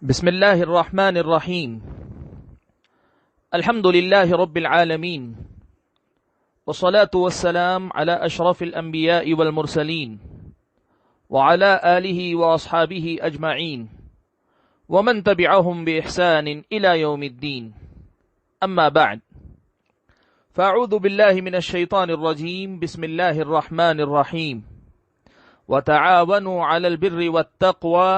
بسم الله الرحمن الرحيم. الحمد لله رب العالمين، والصلاة والسلام على أشرف الأنبياء والمرسلين وعلى آله وأصحابه أجمعين ومن تبعهم بإحسان إلى يوم الدين. أما بعد، فأعوذ بالله من الشيطان الرجيم. بسم الله الرحمن الرحيم. وتعاونوا على البر والتقوى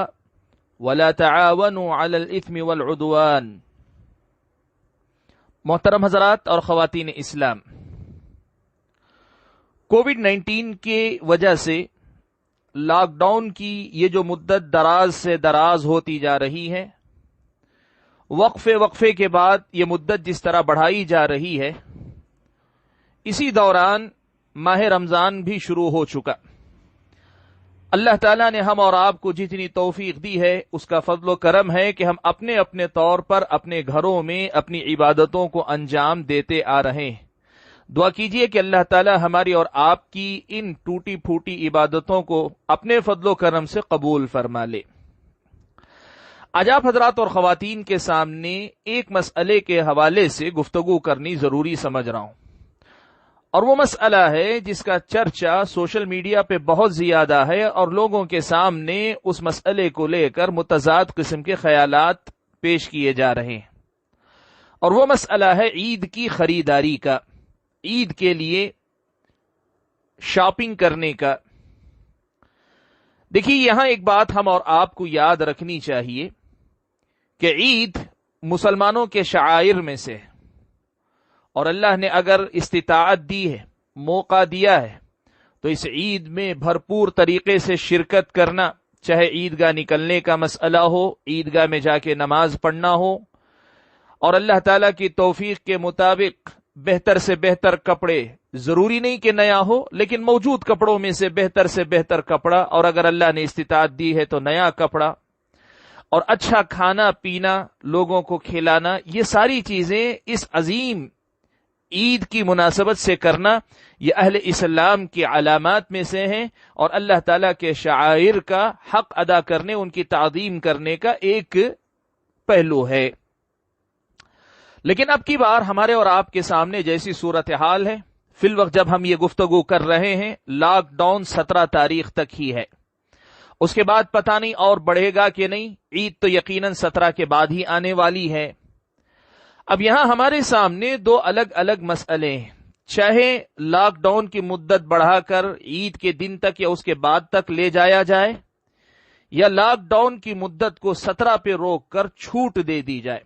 ولا تعاونوا على الاثم والعدوان. محترم حضرات اور خواتین اسلام، کووڈ-19 کی وجہ سے لاک ڈاؤن کی یہ جو مدت دراز سے دراز ہوتی جا رہی ہے، وقفے کے بعد یہ مدت جس طرح بڑھائی جا رہی ہے، اسی دوران ماہ رمضان بھی شروع ہو چکا۔ اللہ تعالیٰ نے ہم اور آپ کو جتنی توفیق دی ہے، اس کا فضل و کرم ہے کہ ہم اپنے اپنے طور پر اپنے گھروں میں اپنی عبادتوں کو انجام دیتے آ رہے ہیں۔ دعا کیجئے کہ اللہ تعالیٰ ہماری اور آپ کی ان ٹوٹی پھوٹی عبادتوں کو اپنے فضل و کرم سے قبول فرما لے۔ آج آپ حضرات اور خواتین کے سامنے ایک مسئلے کے حوالے سے گفتگو کرنی ضروری سمجھ رہا ہوں، اور وہ مسئلہ ہے جس کا چرچا سوشل میڈیا پہ بہت زیادہ ہے، اور لوگوں کے سامنے اس مسئلے کو لے کر متضاد قسم کے خیالات پیش کیے جا رہے ہیں، اور وہ مسئلہ ہے عید کی خریداری کا، عید کے لیے شاپنگ کرنے کا۔ دیکھیے، یہاں ایک بات ہم اور آپ کو یاد رکھنی چاہیے کہ عید مسلمانوں کے شعائر میں سے ہے، اور اللہ نے اگر استطاعت دی ہے، موقع دیا ہے، تو اس عید میں بھرپور طریقے سے شرکت کرنا، چاہے عیدگاہ نکلنے کا مسئلہ ہو، عیدگاہ میں جا کے نماز پڑھنا ہو، اور اللہ تعالیٰ کی توفیق کے مطابق بہتر سے بہتر کپڑے، ضروری نہیں کہ نیا ہو، لیکن موجود کپڑوں میں سے بہتر کپڑا، اور اگر اللہ نے استطاعت دی ہے تو نیا کپڑا، اور اچھا کھانا پینا، لوگوں کو کھلانا، یہ ساری چیزیں اس عظیم عید کی مناسبت سے کرنا، یہ اہل اسلام کی علامات میں سے ہیں، اور اللہ تعالیٰ کے شعائر کا حق ادا کرنے، ان کی تعظیم کرنے کا ایک پہلو ہے۔ لیکن اب کی بار ہمارے اور آپ کے سامنے جیسی صورتحال ہے، فی الوقت جب ہم یہ گفتگو کر رہے ہیں، لاک ڈاؤن 17 تاریخ تک ہی ہے، اس کے بعد پتہ نہیں اور بڑھے گا کہ نہیں، عید تو یقیناً 17 کے بعد ہی آنے والی ہے۔ اب یہاں ہمارے سامنے دو الگ الگ مسئلے ہیں، چاہے لاک ڈاؤن کی مدت بڑھا کر عید کے دن تک یا اس کے بعد تک لے جایا جائے، یا لاک ڈاؤن کی مدت کو 17 پہ روک کر چھوٹ دے دی جائے۔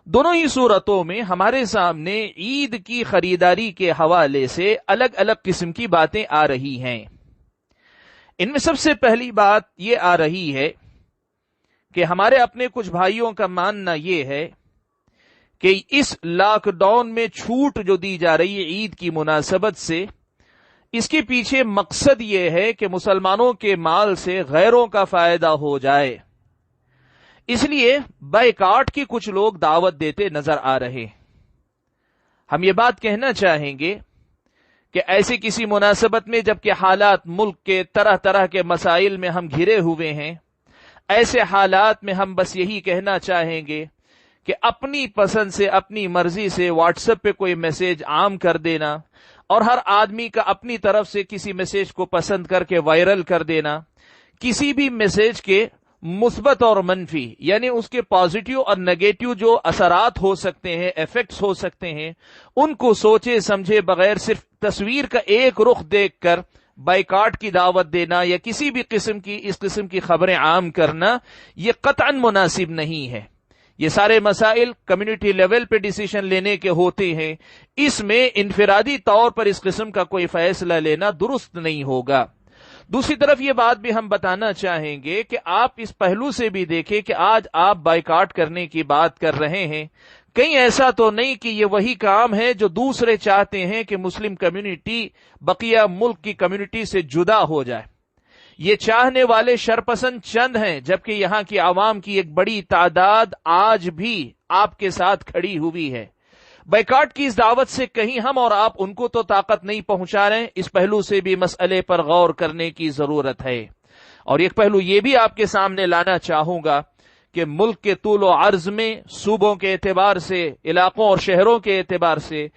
دونوں ہی صورتوں میں ہمارے سامنے عید کی خریداری کے حوالے سے الگ الگ قسم کی باتیں آ رہی ہیں۔ ان میں سب سے پہلی بات یہ آ رہی ہے کہ ہمارے اپنے کچھ بھائیوں کا ماننا یہ ہے کہ اس لاک ڈاؤن میں چھوٹ جو دی جا رہی ہے عید کی مناسبت سے، اس کے پیچھے مقصد یہ ہے کہ مسلمانوں کے مال سے غیروں کا فائدہ ہو جائے، اس لیے بائیکاٹ کی کچھ لوگ دعوت دیتے نظر آ رہے ہیں۔ ہم یہ بات کہنا چاہیں گے کہ ایسی کسی مناسبت میں جبکہ حالات ملک کے طرح طرح کے مسائل میں ہم گھرے ہوئے ہیں، ایسے حالات میں ہم بس یہی کہنا چاہیں گے کہ اپنی پسند سے، اپنی مرضی سے واٹس ایپ پہ کوئی میسج عام کر دینا، اور ہر آدمی کا اپنی طرف سے کسی میسج کو پسند کر کے وائرل کر دینا، کسی بھی میسج کے مثبت اور منفی، یعنی اس کے پازیٹیو اور نیگیٹو جو اثرات ہو سکتے ہیں، ایفیکٹس ہو سکتے ہیں، ان کو سوچے سمجھے بغیر صرف تصویر کا ایک رخ دیکھ کر بائیکاٹ کی دعوت دینا یا کسی بھی قسم کی اس قسم کی خبریں عام کرنا، یہ قطعاً مناسب نہیں ہے۔ یہ سارے مسائل کمیونٹی لیول پہ ڈیسیشن لینے کے ہوتے ہیں، اس میں انفرادی طور پر اس قسم کا کوئی فیصلہ لینا درست نہیں ہوگا۔ دوسری طرف یہ بات بھی ہم بتانا چاہیں گے کہ آپ اس پہلو سے بھی دیکھیں کہ آج آپ بائیکاٹ کرنے کی بات کر رہے ہیں، کہیں ایسا تو نہیں کہ یہ وہی کام ہے جو دوسرے چاہتے ہیں کہ مسلم کمیونٹی بقیہ ملک کی کمیونٹی سے جدا ہو جائے۔ یہ چاہنے والے شرپسند چند ہیں، جبکہ یہاں کی عوام کی ایک بڑی تعداد آج بھی آپ کے ساتھ کھڑی ہوئی ہے۔ بائیکاٹ کی اس دعوت سے کہیں ہم اور آپ ان کو تو طاقت نہیں پہنچا رہے ہیں، اس پہلو سے بھی مسئلے پر غور کرنے کی ضرورت ہے۔ اور ایک پہلو یہ بھی آپ کے سامنے لانا چاہوں گا کہ ملک کے طول و عرض میں صوبوں کے اعتبار سے، علاقوں اور شہروں کے اعتبار سے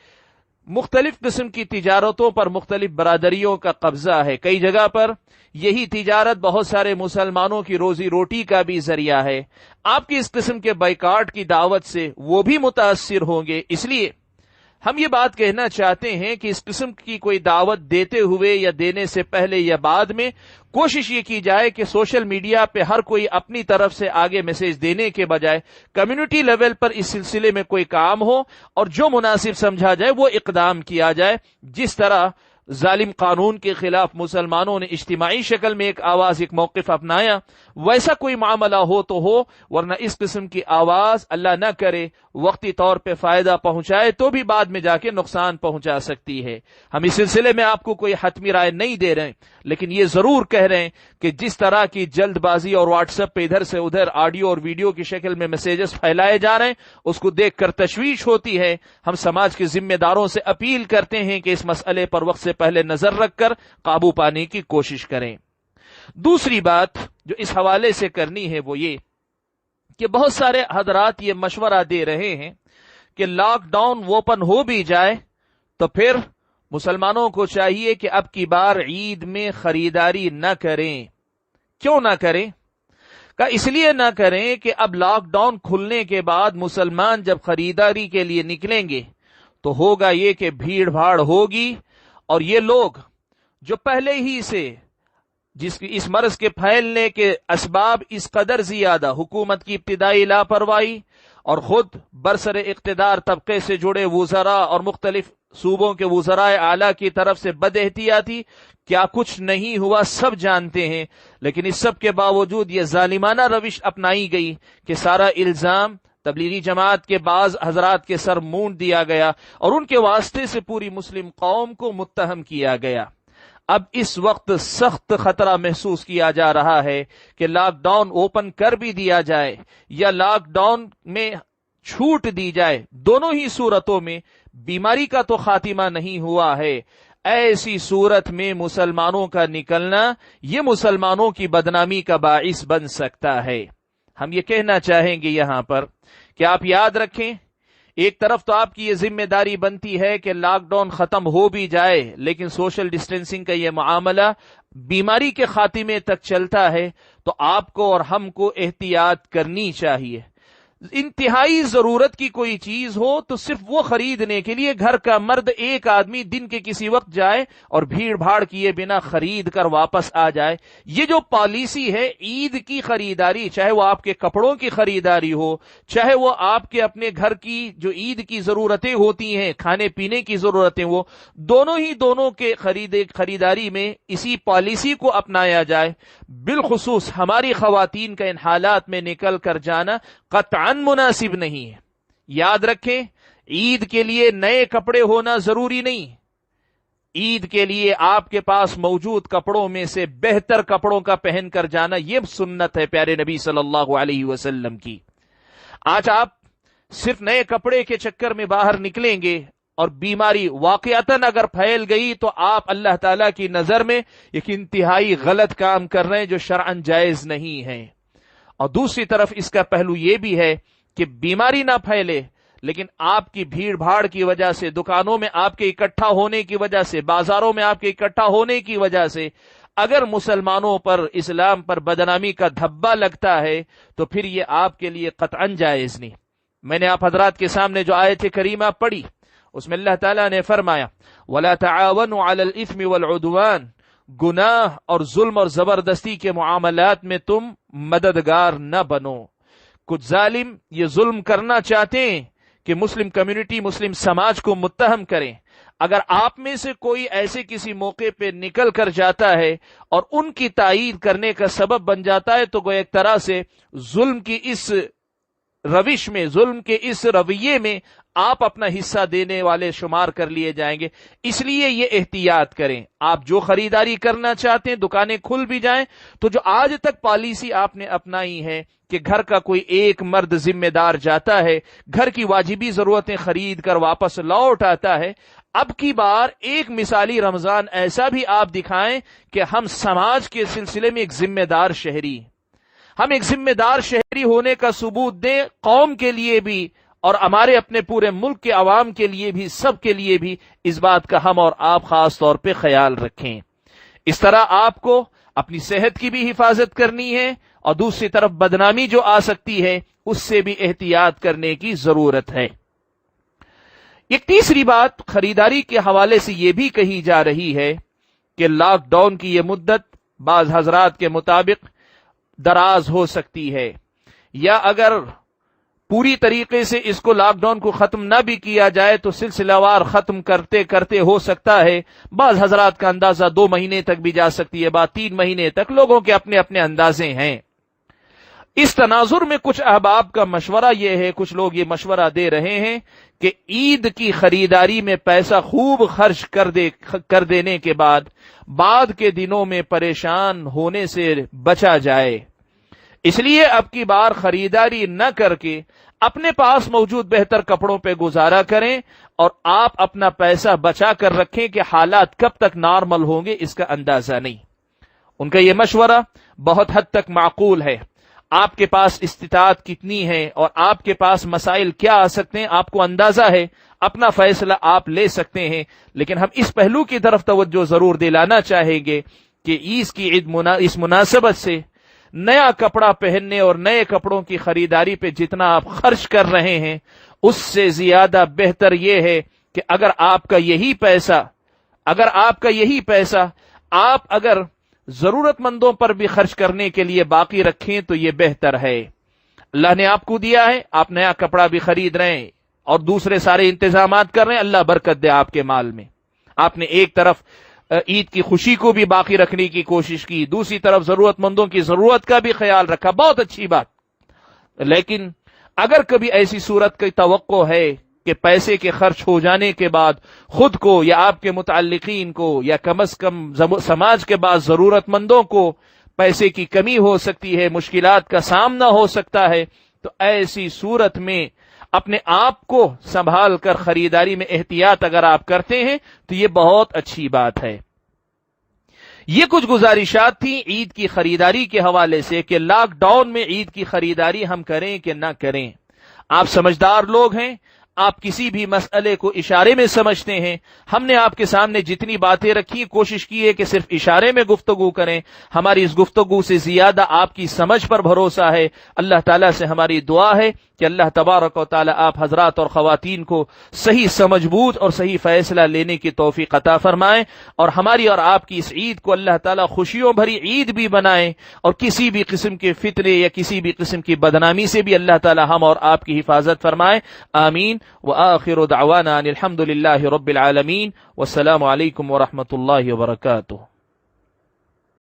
مختلف قسم کی تجارتوں پر مختلف برادریوں کا قبضہ ہے. کئی جگہ پر یہی تجارت بہت سارے مسلمانوں کی روزی روٹی کا بھی ذریعہ ہے. آپ کی اس قسم کے بائیکاٹ کی دعوت سے وہ بھی متاثر ہوں گے. اس لیے ہم یہ بات کہنا چاہتے ہیں کہ اس قسم کی کوئی دعوت دیتے ہوئے یا دینے سے پہلے یا بعد میں کوشش یہ کی جائے کہ سوشل میڈیا پہ ہر کوئی اپنی طرف سے آگے میسج دینے کے بجائے کمیونٹی لیول پر اس سلسلے میں کوئی کام ہو اور جو مناسب سمجھا جائے وہ اقدام کیا جائے. جس طرح ظالم قانون کے خلاف مسلمانوں نے اجتماعی شکل میں ایک آواز، ایک موقف اپنایا، ویسا کوئی معاملہ ہو تو ہو، ورنہ اس قسم کی آواز اللہ نہ کرے وقتی طور پہ فائدہ پہنچائے تو بھی بعد میں جا کے نقصان پہنچا سکتی ہے. ہم اس سلسلے میں آپ کو کوئی حتمی رائے نہیں دے رہے ہیں، لیکن یہ ضرور کہہ رہے ہیں کہ جس طرح کی جلد بازی اور واٹس ایپ پہ ادھر سے ادھر آڈیو اور ویڈیو کی شکل میں میسیجز پھیلائے جا رہے ہیں، اس کو دیکھ کر تشویش ہوتی ہے. ہم سماج کے ذمہ داروں سے اپیل کرتے ہیں کہ اس مسئلے پر وقت سے پہلے نظر رکھ کر قابو پانے کی کوشش کریں. دوسری بات جو اس حوالے سے کرنی ہے وہ یہ کہ بہت سارے حضرات یہ مشورہ دے رہے ہیں کہ لاک ڈاؤن اوپن ہو بھی جائے تو پھر مسلمانوں کو چاہیے کہ اب کی بار عید میں خریداری نہ کریں. کیوں نہ کریں؟ کہ اس لیے نہ کریں کہ اب لاک ڈاؤن کھلنے کے بعد مسلمان جب خریداری کے لیے نکلیں گے تو ہوگا یہ کہ بھیڑ بھاڑ ہوگی، اور یہ لوگ جو پہلے ہی سے جس کی اس مرض کے پھیلنے کے اسباب اس قدر زیادہ حکومت کی ابتدائی لاپرواہی اور خود برسر اقتدار طبقے سے جڑے وزراء اور مختلف صوبوں کے وزراء اعلیٰ کی طرف سے بد احتیاطی، کیا کچھ نہیں ہوا سب جانتے ہیں. لیکن اس سب کے باوجود یہ ظالمانہ روش اپنائی گئی کہ سارا الزام تبلیغی جماعت کے بعض حضرات کے سر مونڈ دیا گیا اور ان کے واسطے سے پوری مسلم قوم کو متہم کیا گیا. اب اس وقت سخت خطرہ محسوس کیا جا رہا ہے کہ لاک ڈاؤن اوپن کر بھی دیا جائے یا لاک ڈاؤن میں چھوٹ دی جائے، دونوں ہی صورتوں میں بیماری کا تو خاتمہ نہیں ہوا ہے. ایسی صورت میں مسلمانوں کا نکلنا یہ مسلمانوں کی بدنامی کا باعث بن سکتا ہے. ہم یہ کہنا چاہیں گے یہاں پر کہ آپ یاد رکھیں، ایک طرف تو آپ کی یہ ذمہ داری بنتی ہے کہ لاک ڈاؤن ختم ہو بھی جائے، لیکن سوشل ڈسٹینسنگ کا یہ معاملہ بیماری کے خاتمے تک چلتا ہے تو آپ کو اور ہم کو احتیاط کرنی چاہیے. انتہائی ضرورت کی کوئی چیز ہو تو صرف وہ خریدنے کے لیے گھر کا مرد ایک آدمی دن کے کسی وقت جائے اور بھیڑ بھاڑ کیے بنا خرید کر واپس آ جائے. یہ جو پالیسی ہے عید کی خریداری، چاہے وہ آپ کے کپڑوں کی خریداری ہو، چاہے وہ آپ کے اپنے گھر کی جو عید کی ضرورتیں ہوتی ہیں، کھانے پینے کی ضرورتیں، وہ دونوں کے خریداری میں اسی پالیسی کو اپنایا جائے. بالخصوص ہماری خواتین کا ان حالات میں نکل کر جانا قطعاً مناسب نہیں ہے. یاد رکھیں، عید کے لیے نئے کپڑے ہونا ضروری نہیں. عید کے لیے آپ کے پاس موجود کپڑوں میں سے بہتر کپڑوں کا پہن کر جانا یہ سنت ہے پیارے نبی صلی اللہ علیہ وسلم کی. آج آپ صرف نئے کپڑے کے چکر میں باہر نکلیں گے اور بیماری واقعتاً اگر پھیل گئی تو آپ اللہ تعالیٰ کی نظر میں ایک انتہائی غلط کام کر رہے ہیں جو شرعاً جائز نہیں ہے. اور دوسری طرف اس کا پہلو یہ بھی ہے کہ بیماری نہ پھیلے، لیکن آپ کی بھیڑ بھاڑ کی وجہ سے، دکانوں میں آپ کے اکٹھا ہونے کی وجہ سے، بازاروں میں آپ کے اکٹھا ہونے کی وجہ سے اگر مسلمانوں پر، اسلام پر بدنامی کا دھبا لگتا ہے تو پھر یہ آپ کے لیے قطعاً جائز نہیں. میں نے آپ حضرات کے سامنے جو آیت کریمہ پڑھی اس میں اللہ تعالیٰ نے فرمایا وَلَا تَعَاوَنُوا عَلَى الْإِثْمِ وَالْعُدْوَانِ، گناہ اور ظلم اور زبردستی کے معاملات میں تم مددگار نہ بنو. کچھ ظالم یہ ظلم کرنا چاہتے ہیں کہ مسلم کمیونٹی، مسلم سماج کو متہم کریں. اگر آپ میں سے کوئی ایسے کسی موقع پہ نکل کر جاتا ہے اور ان کی تائید کرنے کا سبب بن جاتا ہے تو وہ ایک طرح سے ظلم کی اس روش میں، ظلم کے اس رویے میں آپ اپنا حصہ دینے والے شمار کر لیے جائیں گے. اس لیے یہ احتیاط کریں. آپ جو خریداری کرنا چاہتے ہیں، دکانیں کھل بھی جائیں تو جو آج تک پالیسی آپ نے اپنائی ہے کہ گھر کا کوئی ایک مرد ذمہ دار جاتا ہے، گھر کی واجبی ضرورتیں خرید کر واپس لوٹ آتا ہے، اب کی بار ایک مثالی رمضان ایسا بھی آپ دکھائیں کہ ہم سماج کے سلسلے میں ایک ذمہ دار شہری. ہم ایک ذمہ دار شہری ہونے کا ثبوت دیں، قوم کے لیے بھی اور ہمارے اپنے پورے ملک کے عوام کے لیے بھی، سب کے لیے بھی اس بات کا ہم اور آپ خاص طور پہ خیال رکھیں۔ اس طرح آپ کو اپنی صحت کی بھی حفاظت کرنی ہے، اور دوسری طرف بدنامی جو آ سکتی ہے اس سے بھی احتیاط کرنے کی ضرورت ہے۔ ایک تیسری بات خریداری کے حوالے سے یہ بھی کہی جا رہی ہے کہ لاک ڈاؤن کی یہ مدت بعض حضرات کے مطابق دراز ہو سکتی ہے، یا اگر پوری طریقے سے اس کو لاک ڈاؤن کو ختم نہ بھی کیا جائے تو سلسلہ وار ختم کرتے کرتے ہو سکتا ہے بعض حضرات کا اندازہ 2 مہینے تک بھی جا سکتی ہے، بعد 3 مہینے تک، لوگوں کے اپنے اپنے اندازے ہیں۔ اس تناظر میں کچھ احباب کا مشورہ یہ ہے، کچھ لوگ یہ مشورہ دے رہے ہیں کہ عید کی خریداری میں پیسہ خوب خرچ کر دینے کے بعد کے دنوں میں پریشان ہونے سے بچا جائے، اس لیے اب کی بار خریداری نہ کر کے اپنے پاس موجود بہتر کپڑوں پہ گزارا کریں، اور آپ اپنا پیسہ بچا کر رکھیں کہ حالات کب تک نارمل ہوں گے اس کا اندازہ نہیں۔ ان کا یہ مشورہ بہت حد تک معقول ہے۔ آپ کے پاس استطاعت کتنی ہے اور آپ کے پاس مسائل کیا آ سکتے ہیں آپ کو اندازہ ہے، اپنا فیصلہ آپ لے سکتے ہیں، لیکن ہم اس پہلو کی طرف توجہ ضرور دلانا چاہیں گے کہ اس مناسبت سے نیا کپڑا پہننے اور نئے کپڑوں کی خریداری پہ جتنا آپ خرچ کر رہے ہیں اس سے زیادہ بہتر یہ ہے کہ اگر آپ کا یہی پیسہ آپ اگر ضرورت مندوں پر بھی خرچ کرنے کے لیے باقی رکھیں تو یہ بہتر ہے۔ اللہ نے آپ کو دیا ہے، آپ نیا کپڑا بھی خرید رہے ہیں اور دوسرے سارے انتظامات کر رہے ہیں، اللہ برکت دے آپ کے مال میں۔ آپ نے ایک طرف عید کی خوشی کو بھی باقی رکھنے کی کوشش کی، دوسری طرف ضرورت مندوں کی ضرورت کا بھی خیال رکھا، بہت اچھی بات۔ لیکن اگر کبھی ایسی صورت کی توقع ہے کہ پیسے کے خرچ ہو جانے کے بعد خود کو یا آپ کے متعلقین کو یا کم از کم سماج کے بعد ضرورت مندوں کو پیسے کی کمی ہو سکتی ہے، مشکلات کا سامنا ہو سکتا ہے، تو ایسی صورت میں اپنے آپ کو سنبھال کر خریداری میں احتیاط اگر آپ کرتے ہیں تو یہ بہت اچھی بات ہے۔ یہ کچھ گزارشات تھیں عید کی خریداری کے حوالے سے کہ لاک ڈاؤن میں عید کی خریداری ہم کریں کہ نہ کریں۔ آپ سمجھدار لوگ ہیں، آپ کسی بھی مسئلے کو اشارے میں سمجھتے ہیں۔ ہم نے آپ کے سامنے جتنی باتیں رکھی کوشش کی ہے کہ صرف اشارے میں گفتگو کریں۔ ہماری اس گفتگو سے زیادہ آپ کی سمجھ پر بھروسہ ہے۔ اللہ تعالیٰ سے ہماری دعا ہے کہ اللہ تبارک و تعالیٰ آپ حضرات اور خواتین کو صحیح سمجھ بوجھ اور صحیح فیصلہ لینے کی توفیق عطا فرمائیں، اور ہماری اور آپ کی اس عید کو اللہ تعالیٰ خوشیوں بھری عید بھی بنائیں، اور کسی بھی قسم کے فتنے یا کسی بھی قسم کی بدنامی سے بھی اللہ تعالیٰ ہم اور آپ کی حفاظت فرمائیں، آمین۔ وآخر دعوانا ان الحمد للہ رب العالمین، والسلام علیکم ورحمۃ اللہ وبرکاتہ۔